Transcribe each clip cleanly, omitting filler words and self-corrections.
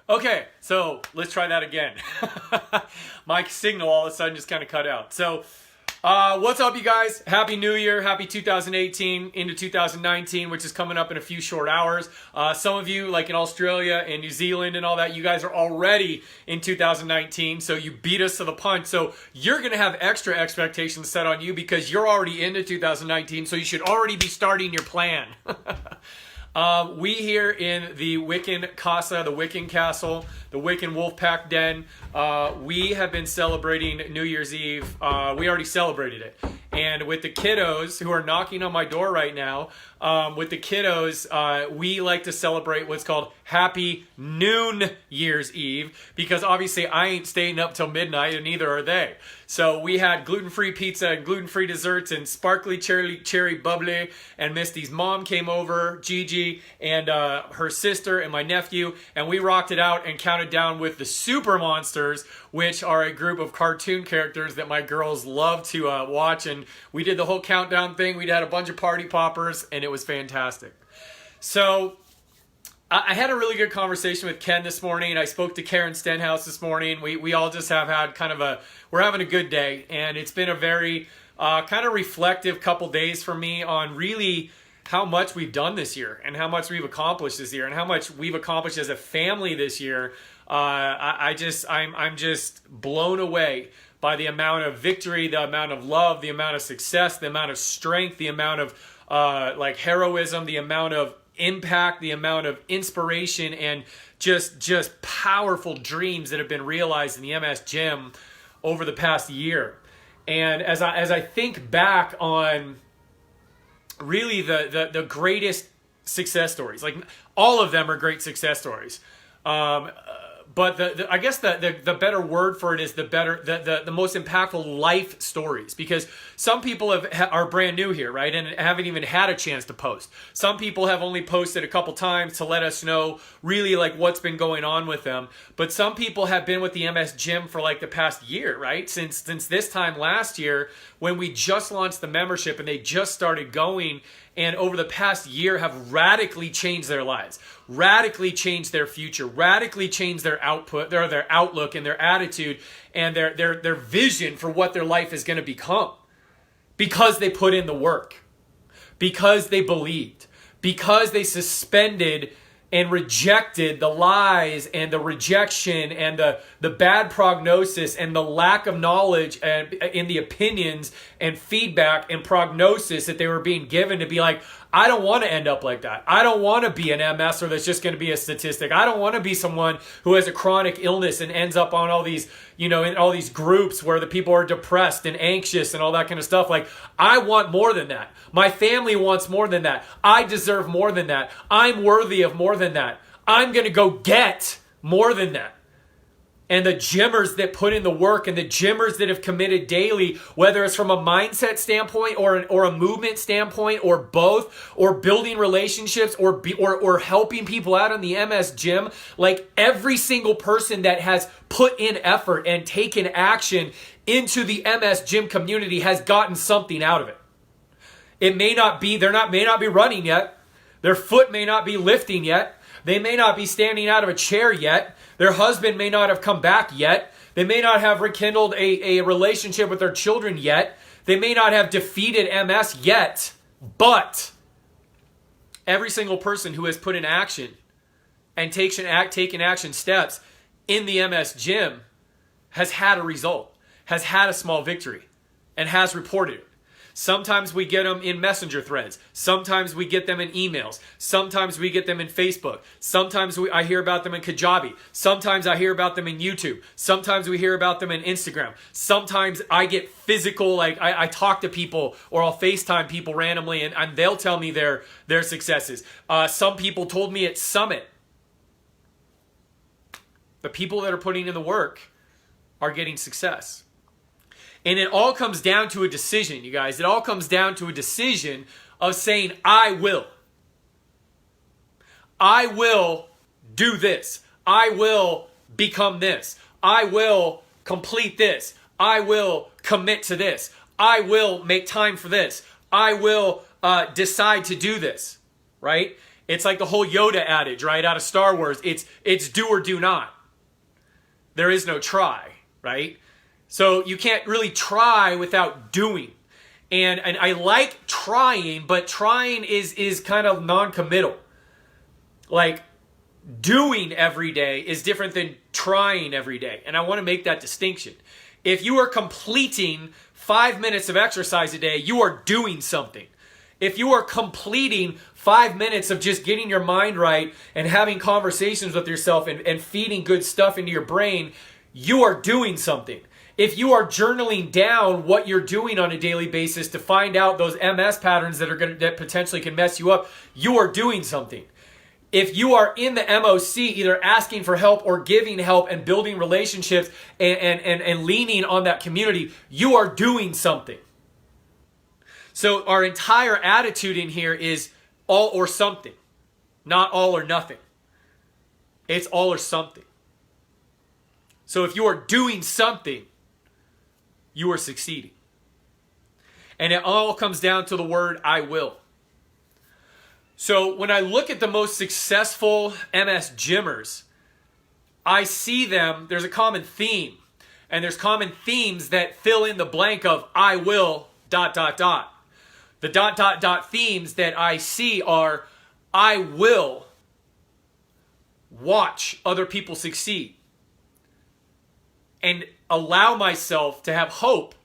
Okay, so let's try that again. My signal all of a sudden just kind of cut out. So, what's up, you guys? Happy New Year. Happy 2018 into 2019, which is coming up in a few short hours. Some of you, like in Australia and New Zealand and all that, you guys are already in 2019, so you beat us to the punch. So you're going to have extra expectations set on you because you're already into 2019, so you should already be starting your plan. We here in the Wiccan Casa, the Wiccan Castle, the Wiccan Wolfpack Den, we have been celebrating New Year's Eve. We already celebrated it. And with the kiddos who are knocking on my door right now, with the kiddos, we like to celebrate what's called Happy Noon Year's Eve, because obviously I ain't staying up till midnight and neither are they. So we had gluten-free pizza and gluten-free desserts and sparkly cherry bubbly, and Misty's mom came over, Gigi, and her sister and my nephew, and we rocked it out and counted down with the Super Monsters, which are a group of cartoon characters that my girls love to watch, and we did the whole countdown thing. We had a bunch of party poppers, and it was fantastic. So I had a really good conversation with Ken this morning. I spoke to Karen Stenhouse this morning. We all just have had we're having a good day, and it's been a very kind of reflective couple days for me on really how much we've done this year and how much we've accomplished this year and how much we've accomplished as a family this year. I'm just blown away by the amount of victory, the amount of love, the amount of success, the amount of strength, the amount of heroism, the amount of impact, the amount of inspiration, and just powerful dreams that have been realized in the MS Gym over the past year. And as I think back on really the greatest success stories, like all of them are great success stories. But I guess the better word for it is the most impactful life stories, because some people are brand new here, right, and haven't even had a chance to post. Some people have only posted a couple times to let us know really like what's been going on with them. But some people have been with the MS Gym for like the past year, right? Since this time last year when we just launched the membership and they just started going, and over the past year have radically changed their lives, radically changed their future, radically changed their output, their outlook and their attitude and their vision for what their life is going to become, because they put in the work, because they believed, because they suspended and rejected the lies and the rejection and the bad prognosis and the lack of knowledge and in the opinions and feedback and prognosis that they were being given, to be like, I don't want to end up like that. I don't want to be an MSer that's just going to be a statistic. I don't want to be someone who has a chronic illness and ends up on all these, in all these groups where the people are depressed and anxious and all that kind of stuff. Like, I want more than that. My family wants more than that. I deserve more than that. I'm worthy of more than that. I'm going to go get more than that. And the gymmers that put in the work and the gymmers that have committed daily, whether it's from a mindset standpoint or a movement standpoint or both, or building relationships or helping people out in the MS Gym, like every single person that has put in effort and taken action into the MS Gym community has gotten something out of it. It may not be, may not be running yet. Their foot may not be lifting yet. They may not be standing out of a chair yet. Their husband may not have come back yet. They may not have rekindled a relationship with their children yet. They may not have defeated MS yet. But every single person who has put in action and taken action steps in the MS Gym has had a result, has had a small victory, and has reported it. Sometimes we get them in messenger threads. Sometimes we get them in emails. Sometimes we get them in Facebook. Sometimes I hear about them in Kajabi. Sometimes I hear about them in YouTube. Sometimes we hear about them in Instagram. Sometimes I get physical, like I talk to people or I'll FaceTime people randomly and they'll tell me their successes. Some people told me at Summit. The people that are putting in the work are getting success. And it all comes down to a decision, you guys. It all comes down to a decision of saying, I will. I will do this. I will become this. I will complete this. I will commit to this. I will make time for this. I will decide to do this, right? It's like the whole Yoda adage, right, out of Star Wars. It's do or do not. There is no try, right? So you can't really try without doing. And I like trying, but trying is kind of non-committal. Like, doing every day is different than trying every day. And I want to make that distinction. If you are completing 5 minutes of exercise a day, you are doing something. If you are completing 5 minutes of just getting your mind right and having conversations with yourself and feeding good stuff into your brain, you are doing something. If you are journaling down what you're doing on a daily basis to find out those MS patterns that potentially can mess you up, you are doing something. If you are in the MOC, either asking for help or giving help and building relationships and leaning on that community, you are doing something. So our entire attitude in here is all or something, not all or nothing. It's all or something. So if you are doing something, you are succeeding. And it all comes down to the word I will. So when I look at the most successful MS gymmers, I see them, there's a common theme. And there's common themes that fill in the blank of I will, ... The ... themes that I see are I will watch other people succeed and allow myself to have hope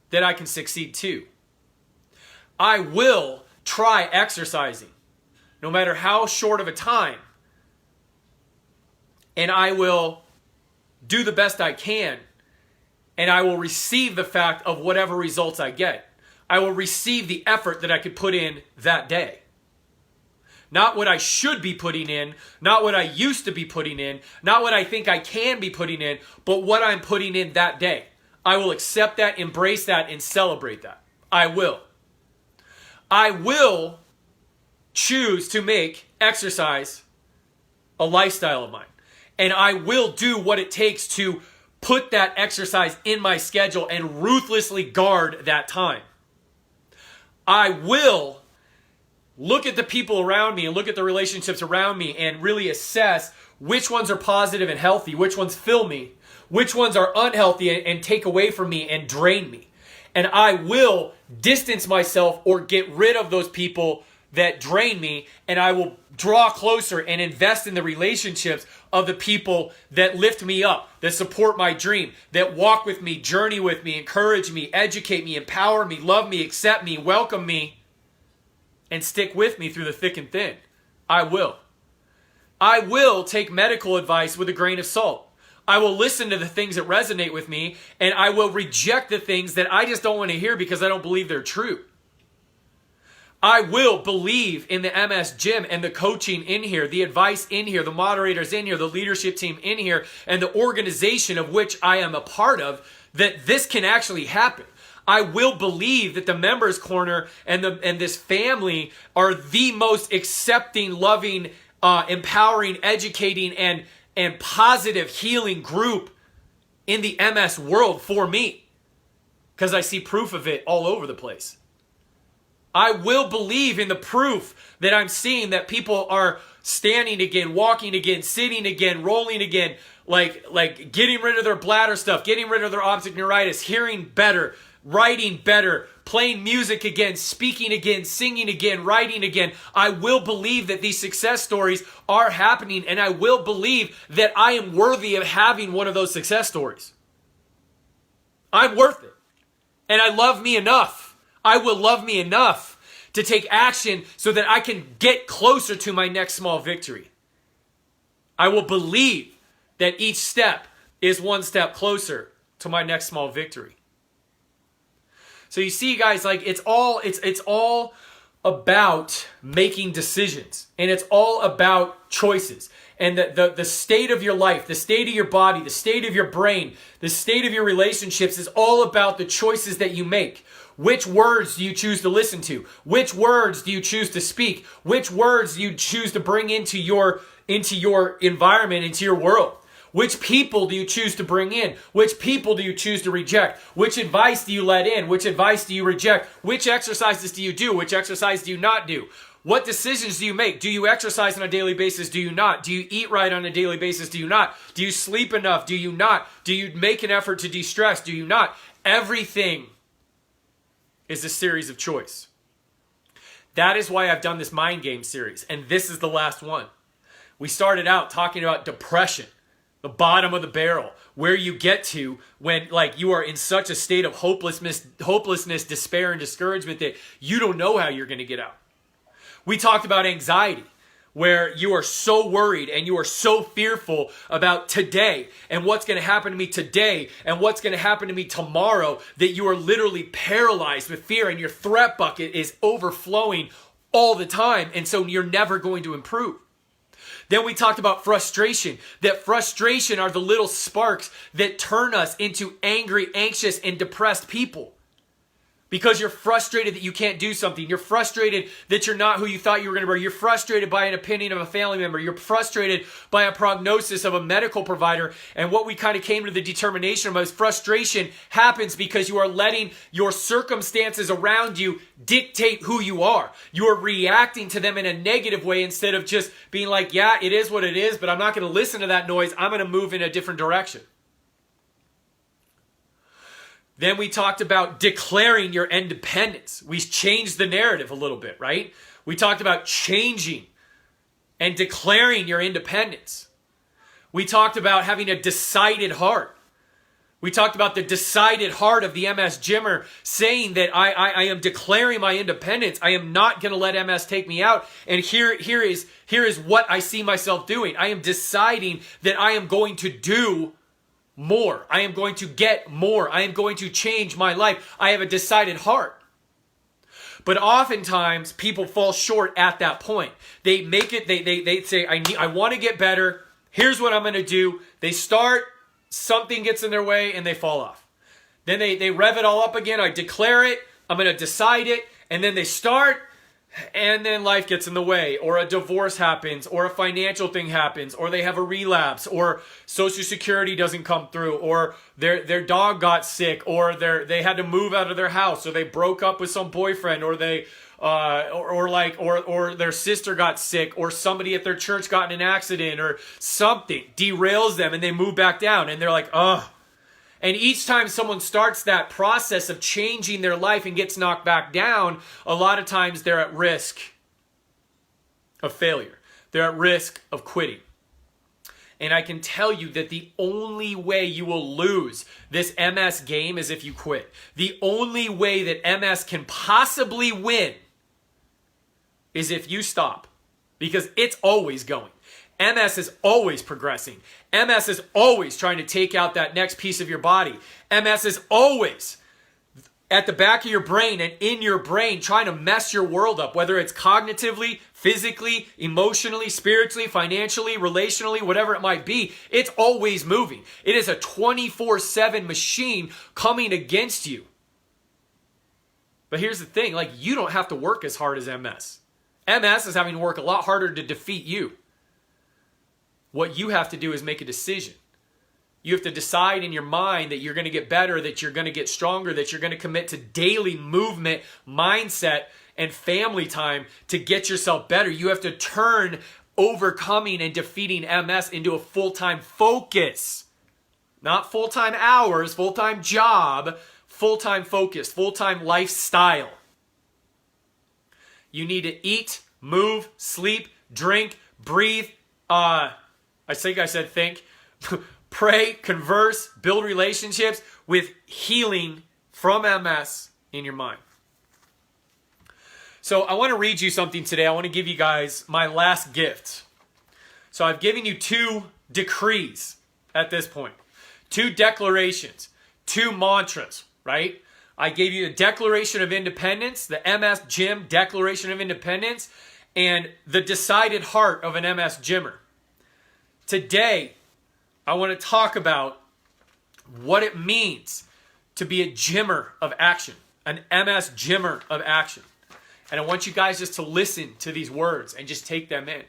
that I can succeed too. I will try exercising, no matter how short of a time. And I will do the best I can. And I will receive the fact of whatever results I get. I will receive the effort that I could put in that day. Not what I should be putting in, not what I used to be putting in, not what I think I can be putting in, but what I'm putting in that day. I will accept that, embrace that, and celebrate that. I will. I will choose to make exercise a lifestyle of mine. And I will do what it takes to put that exercise in my schedule and ruthlessly guard that time. I will look at the people around me and look at the relationships around me and really assess which ones are positive and healthy, which ones fill me, which ones are unhealthy and take away from me and drain me. And I will distance myself or get rid of those people that drain me, and I will draw closer and invest in the relationships of the people that lift me up, that support my dream, that walk with me, journey with me, encourage me, educate me, empower me, love me, accept me, welcome me, and stick with me through the thick and thin. I will. I will take medical advice with a grain of salt. I will listen to the things that resonate with me, and I will reject the things that I just don't want to hear because I don't believe they're true. I will believe in the MS gym and the coaching in here, the advice in here, the moderators in here, the leadership team in here, and the organization of which I am a part of, that this can actually happen. I will believe that the Members Corner and this family are the most accepting, loving, empowering, educating, and positive healing group in the MS world for me, because I see proof of it all over the place. I will believe in the proof that I'm seeing that people are standing again, walking again, sitting again, rolling again, like getting rid of their bladder stuff, getting rid of their optic neuritis, hearing better, writing better, playing music again, speaking again, singing again, writing again. I will believe that these success stories are happening, and I will believe that I am worthy of having one of those success stories. I'm worth it. And I love me enough. I will love me enough to take action so that I can get closer to my next small victory. I will believe that each step is one step closer to my next small victory. So you see, guys, like it's all about making decisions, and it's all about choices. And the state of your life, the state of your body, the state of your brain, the state of your relationships is all about the choices that you make. Which words do you choose to listen to? Which words do you choose to speak? Which words do you choose to bring into your environment, into your world? Which people do you choose to bring in? Which people do you choose to reject? Which advice do you let in? Which advice do you reject? Which exercises do you do? Which exercise do you not do? What decisions do you make? Do you exercise on a daily basis? Do you not? Do you eat right on a daily basis? Do you not? Do you sleep enough? Do you not? Do you make an effort to de-stress? Do you not? Everything is a series of choice. That is why I've done this mind game series, and this is the last one. We started out talking about depression, the bottom of the barrel, where you get to when like you are in such a state of hopelessness, despair, and discouragement that you don't know how you're going to get out. We talked about anxiety, where you are so worried and you are so fearful about today and what's going to happen to me today and what's going to happen to me tomorrow that you are literally paralyzed with fear and your threat bucket is overflowing all the time, and so you're never going to improve. Then we talked about frustration, that frustration are the little sparks that turn us into angry, anxious, and depressed people. Because you're frustrated that you can't do something. You're frustrated that you're not who you thought you were going to be. You're frustrated by an opinion of a family member. You're frustrated by a prognosis of a medical provider. And what we kind of came to the determination of is frustration happens because you are letting your circumstances around you dictate who you are. You are reacting to them in a negative way instead of just being like, yeah, it is what it is, but I'm not going to listen to that noise. I'm going to move in a different direction. Then we talked about declaring your independence. We changed the narrative a little bit, right? We talked about changing and declaring your independence. We talked about having a decided heart. We talked about the decided heart of the MS Gymmer saying that I am declaring my independence. I am not going to let MS take me out. And here is what I see myself doing. I am deciding that I am going to do more. I am going to get more. I am going to change my life. I have a decided heart. But oftentimes people fall short at that point. They make it, they say, I want to get better. Here's what I'm going to do. They start, something gets in their way and they fall off. Then they rev it all up again. I declare it. I'm going to decide it. And then they start, and then life gets in the way, or a divorce happens, or a financial thing happens, or they have a relapse, or Social Security doesn't come through, or their dog got sick, or they had to move out of their house, or they broke up with some boyfriend, or they or their sister got sick, or somebody at their church got in an accident, or something derails them, and they move back down, and they're like, ugh. And each time someone starts that process of changing their life and gets knocked back down, a lot of times they're at risk of failure. They're at risk of quitting. And I can tell you that the only way you will lose this MS game is if you quit. The only way that MS can possibly win is if you stop, because it's always going. MS is always progressing. MS is always trying to take out that next piece of your body. MS is always at the back of your brain and in your brain trying to mess your world up, whether it's cognitively, physically, emotionally, spiritually, financially, relationally, whatever it might be. It's always moving. It is a 24/7 machine coming against you. But here's the thing, like, you don't have to work as hard as MS. MS is having to work a lot harder to defeat you. What you have to do is make a decision. You have to decide in your mind that you're going to get better, that you're going to get stronger, that you're going to commit to daily movement, mindset, and family time to get yourself better. You have to turn overcoming and defeating MS into a full-time focus. Not full-time hours, full-time job, full-time focus, full-time lifestyle. You need to eat, move, sleep, drink, breathe, I think I said think, pray, converse, build relationships with healing from MS in your mind. So I want to read you something today. I want to give you guys my last gift. So I've given you 2 decrees at this point. 2 declarations, 2 mantras, right? I gave you the Declaration of Independence, the MS Gym Declaration of Independence, and the decided heart of an MS Gymmer. Today, I want to talk about what it means to be a gymmer of action, an MS Gymmer of action. And I want you guys just to listen to these words and just take them in.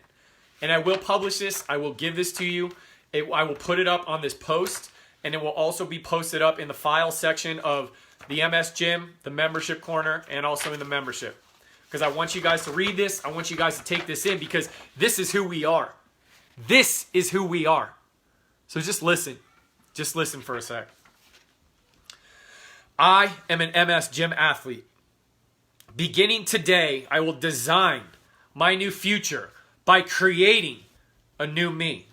And I will publish this. I will give this to you. I will put it up on this post, and it will also be posted up in the file section of the MS Gym, the membership corner, and also in the membership. because I want you guys to read this. I want you guys to take this in because this is who we are. This is who we are. So just listen. Just listen for a sec. I am an MS gym athlete. Beginning today, I will design my new future by creating a new me.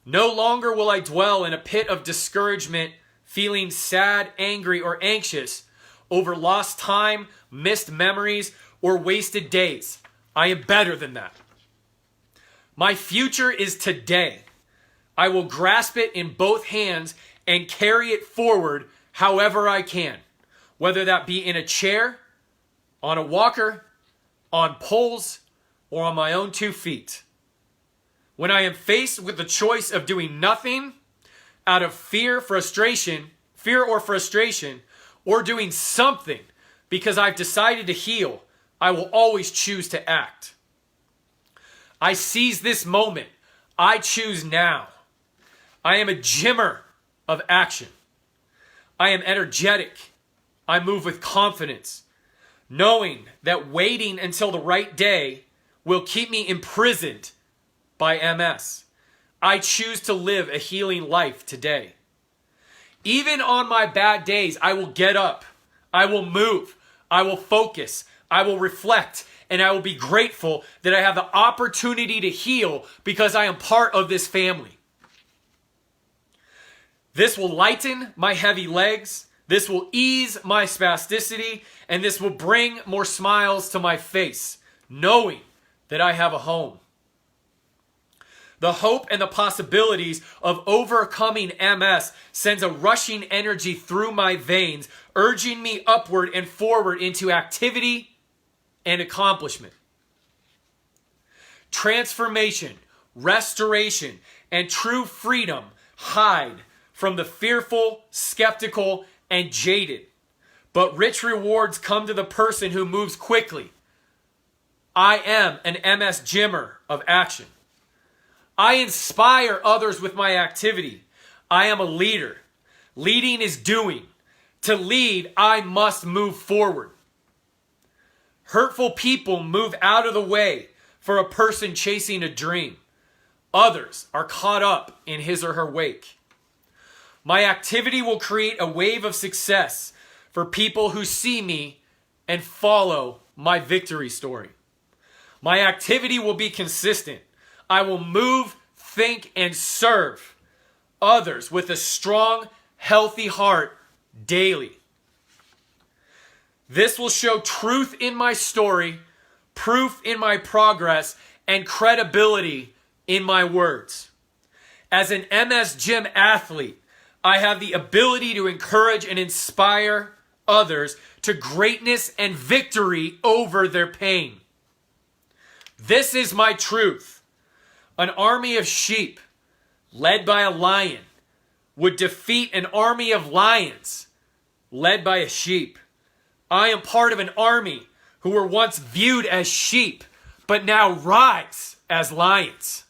No longer will I dwell in a pit of discouragement, feeling sad, angry, or anxious over lost time, missed memories, or wasted days. I am better than that. My future is today. I will grasp it in both hands and carry it forward however I can, whether that be in a chair, on a walker, on poles, or on my own 2 feet. When I am faced with the choice of doing nothing out of fear or frustration, or doing something because I've decided to heal, I will always choose to act. I seize this moment. I choose now. I am a gymmer of action. I am energetic. I move with confidence, knowing that waiting until the right day will keep me imprisoned by MS. I choose to live a healing life today. Even on my bad days, I will get up. I will move. I will focus. I will reflect. And I will be grateful that I have the opportunity to heal because I am part of this family. This will lighten my heavy legs. This will ease my spasticity. And this will bring more smiles to my face, knowing that I have a home. The hope and the possibilities of overcoming MS sends a rushing energy through my veins, urging me upward and forward into activity and accomplishment. Transformation, restoration, and true freedom hide from the fearful, skeptical, and jaded. But rich rewards come to the person who moves quickly. I am an MS gymmer of action. I inspire others with my activity. I am a leader. Leading is doing. To lead, I must move forward. Hurtful people move out of the way for a person chasing a dream. Others are caught up in his or her wake. My activity will create a wave of success for people who see me and follow my victory story. My activity will be consistent. I will move, think, and serve others with a strong, healthy heart daily. This will show truth in my story, proof in my progress, and credibility in my words. As an MS gym athlete, I have the ability to encourage and inspire others to greatness and victory over their pain. This is my truth. An army of sheep, led by a lion, would defeat an army of lions, led by a sheep. I am part of an army who were once viewed as sheep, but now rise as lions.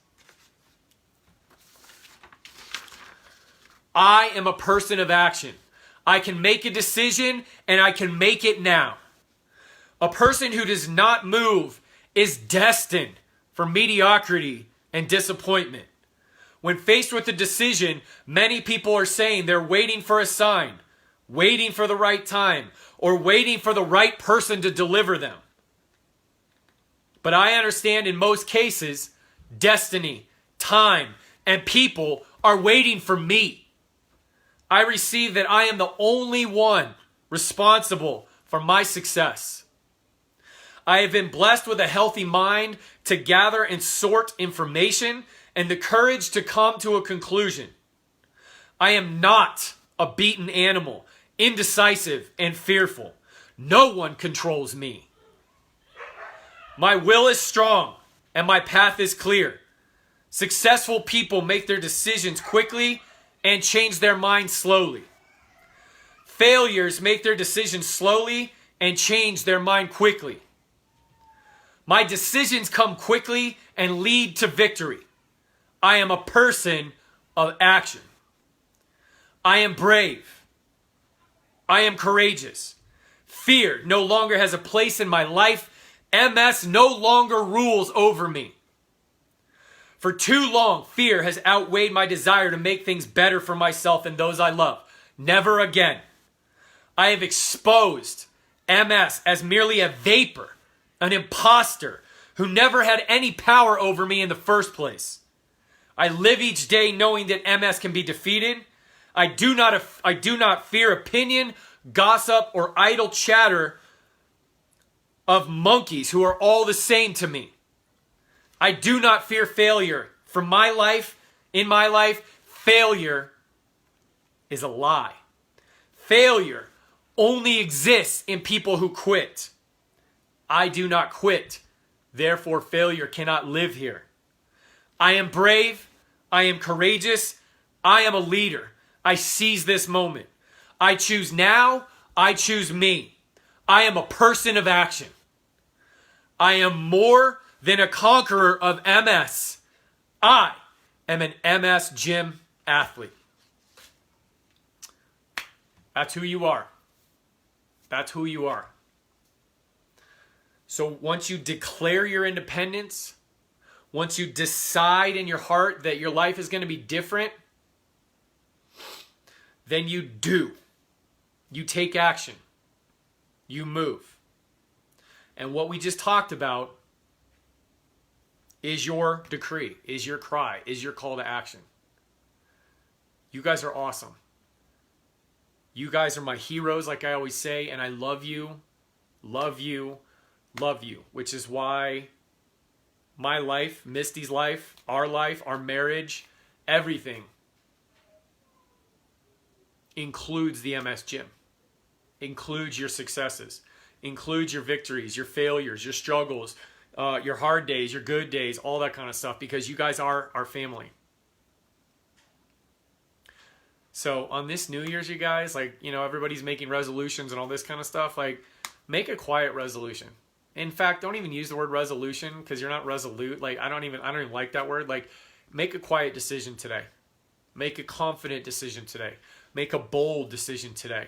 I am a person of action. I can make a decision, and I can make it now. A person who does not move is destined for mediocrity and disappointment. When faced with a decision, many people are saying they're waiting for a sign, waiting for the right time, or waiting for the right person to deliver them. But I understand in most cases, destiny, time, and people are waiting for me. I receive that I am the only one responsible for my success. I have been blessed with a healthy mind to gather and sort information and the courage to come to a conclusion. I am not a beaten animal, indecisive and fearful. No one controls me. My will is strong and my path is clear. Successful people make their decisions quickly and change their minds slowly. Failures make their decisions slowly and change their mind quickly. My decisions come quickly and lead to victory. I am a person of action. I am brave. I am courageous. Fear no longer has a place in my life MS no longer rules over me. For too long, fear has outweighed my desire to make things better for myself and those I love. Never again. I have exposed MS as merely a vapor, an imposter who never had any power over me in the first place. I live each day knowing that MS can be defeated. I do not fear opinion, gossip, or idle chatter of monkeys who are all the same to me. I do not fear failure. For my life, in my life, failure is a lie. Failure only exists in people who quit. I do not quit. Therefore, failure cannot live here. I am brave. I am courageous. I am a leader. I seize this moment. I choose now. I choose me. I am a person of action. I am more than a conqueror of MS. I am an MS gym athlete. That's who you are. That's who you are. So once you declare your independence, once you decide in your heart that your life is going to be different, then you do. You take action. You move. And what we just talked about is your decree, is your cry, is your call to action. You guys are awesome. You guys are my heroes, like I always say, and I love you, love you, love you, which is why my life, Misty's life, our marriage, everything includes the MS Gym, includes your successes, includes your victories, your failures, your struggles, your hard days, your good days, all that kind of stuff, because you guys are our family. So on this New Year's, you guys, like, you know, everybody's making resolutions and all this kind of stuff. Like, make a quiet resolution. In fact, don't even use the word resolution, because you're not resolute. Like, I don't even like that word. Like, make a quiet decision today. Make a confident decision today. Make a bold decision today.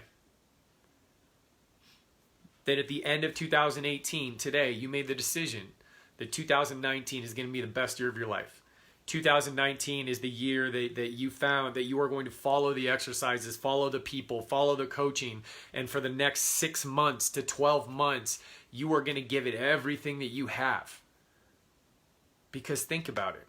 That at the end of 2018, today, you made the decision that 2019 is going to be the best year of your life. 2019 is the year that you found that you are going to follow the exercises, follow the people, follow the coaching. And for the next 6 months to 12 months, you are going to give it everything that you have. Because think about it.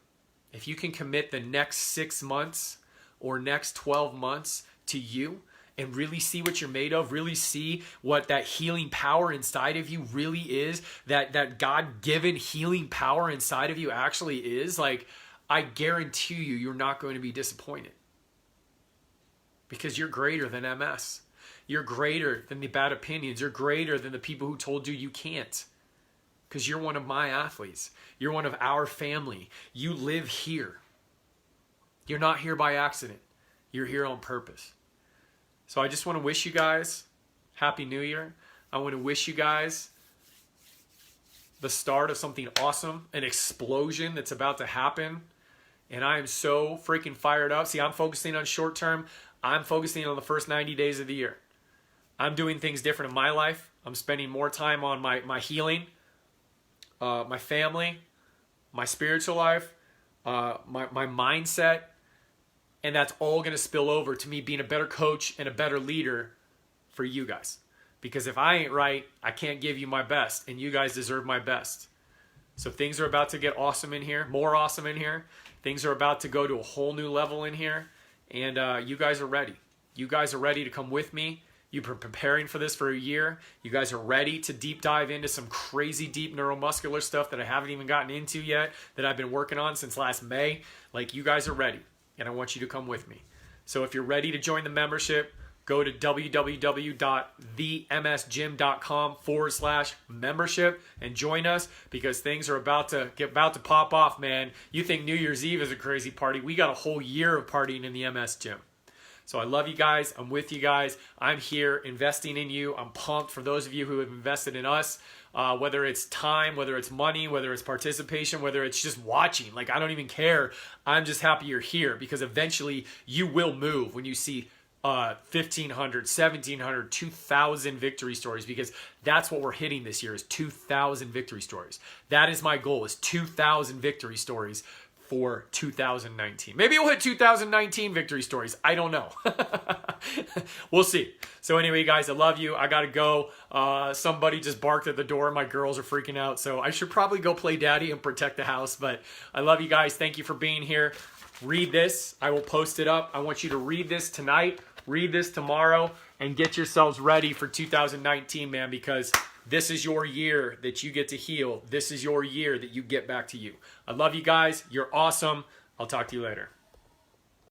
If you can commit the next 6 months or next 12 months to you, and really see what you're made of, really see what that healing power inside of you really is, that God-given healing power inside of you actually is, like, I guarantee you, you're not going to be disappointed. Because you're greater than MS. You're greater than the bad opinions. You're greater than the people who told you you can't. Because you're one of my athletes. You're one of our family. You live here. You're not here by accident. You're here on purpose. So I just want to wish you guys Happy New Year. I want to wish you guys the start of something awesome, an explosion that's about to happen. And I am so freaking fired up. See, I'm focusing on short term. I'm focusing on the first 90 days of the year. I'm doing things different in my life. I'm spending more time on my healing, my family, my spiritual life, my mindset. And that's all going to spill over to me being a better coach and a better leader for you guys. Because if I ain't right, I can't give you my best. And you guys deserve my best. So things are about to get awesome in here. More awesome in here. Things are about to go to a whole new level in here. And you guys are ready. You guys are ready to come with me. You've been preparing for this for a year. You guys are ready to deep dive into some crazy deep neuromuscular stuff that I haven't even gotten into yet. That I've been working on since last May. Like, you guys are ready. And I want you to come with me. So if you're ready to join the membership, go to www.themsgym.com/membership and join us, because things are about to pop off, man. You think New Year's Eve is a crazy party. We got a whole year of partying in the MS Gym. So I love you guys. I'm with you guys. I'm here investing in you. I'm pumped for those of you who have invested in us. Whether it's time, whether it's money, whether it's participation, whether it's just watching. Like, I don't even care. I'm just happy you're here, because eventually you will move when you see 1,500, 1,700, 2,000 victory stories, because that's what we're hitting this year is 2,000 victory stories. That is my goal, is 2,000 victory stories for 2019. Maybe we'll hit 2019 victory stories. I don't know. We'll see. So anyway, guys, I love you. I got to go. Somebody just barked at the door. My girls are freaking out. So I should probably go play daddy and protect the house. But I love you guys. Thank you for being here. Read this. I will post it up. I want you to read this tonight. Read this tomorrow. And get yourselves ready for 2019, man, because this is your year that you get to heal. This is your year that you get back to you. I love you guys. You're awesome. I'll talk to you later.